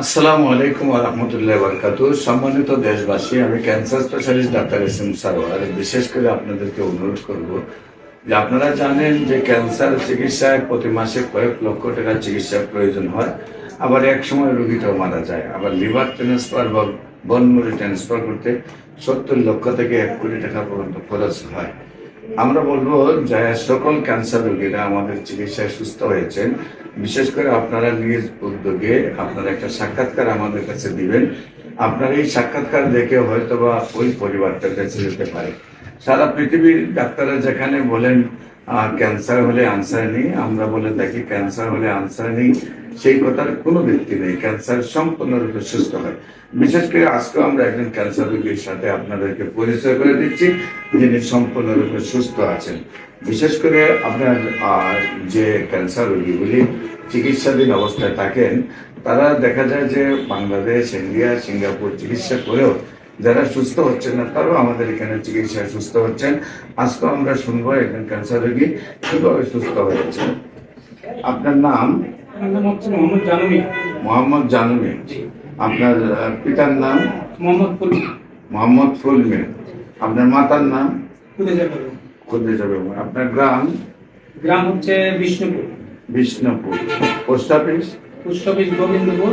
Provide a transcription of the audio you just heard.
আসসালামু আলাইকুম ওয়া রাহমাতুল্লাহি ওয়া বারাকাতুহু। সম্মানিত দেশবাসী, আমি cancer specialist doctor SM. Sarwar বিশেষ করে আপনাদেরকে অনুরোধ করব যে আপনারা জানেন যে ক্যান্সার চিকিৎসায় প্রতি মাসে কয়েক লক্ষ টাকা চিকিৎসার প্রয়োজন হয়। আবার এক সময় রোগীটাও মারা যায়। আবার লিভার ট্রান্সফার বা বোন ম্যারো ট্রান্সফার করতে 70 লক্ষ থেকে 1 কোটি টাকা পর্যন্ত খরচ হয়। আমরা বলবো যে সকল ক্যান্সার রোগীরা আমাদের চিকিৎসায় সুস্থ হয়েছেন, বিশেষ করে আপনারা নিজ উদ্যোগে আপনারা একটা সাক্ষাৎকার আমাদের কাছে দিবেন। আপনার এই সাক্ষাৎকার দেখে হয়তোবা ওই পরিবারটার কাছে যেতে পারে। সারা পৃথিবীর ডাক্তাররা যেখানে বলেন ক্যান্সার হলে আনসার নেই, আমরা বলে থাকি ক্যান্সার হলে আনসার নেই, সেই কথার কোনো ভিত্তি নেই। ক্যান্সার সম্পূর্ণরূপে সুস্থ হয়। বিশেষ করে আজকে আমরা একজন ক্যান্সার রোগীর সাথে আপনাদেরকে পরিচয় করে দিচ্ছি, যিনি সম্পূর্ণরূপে সুস্থ আছেন। বিশেষ করে আপনার যে ক্যান্সার রোগীগুলি চিকিৎসাধীন অবস্থায় থাকেন, তারা দেখা যায় যে বাংলাদেশ, ইন্ডিয়া, সিঙ্গাপুর চিকিৎসা করেও যারা সুস্থ হচ্ছেন না, তারাও আমাদের এখানে চিকিৎসায় সুস্থ হচ্ছেন। আজকে আমরা শুনবো একজন ক্যান্সার রোগী কিভাবে সুস্থ হয়েছে। আপনার নাম? মোহাম্মদ জানুমি। আপনার পিতার নাম? মোহাম্মদ ফুলমি। আপনার মাতার নাম? খুদেজা বেগম। আপনার গ্রাম? হচ্ছে বিষ্ণুপুর। বিষ্ণুপুর। Post office? গোবিন্দপুর।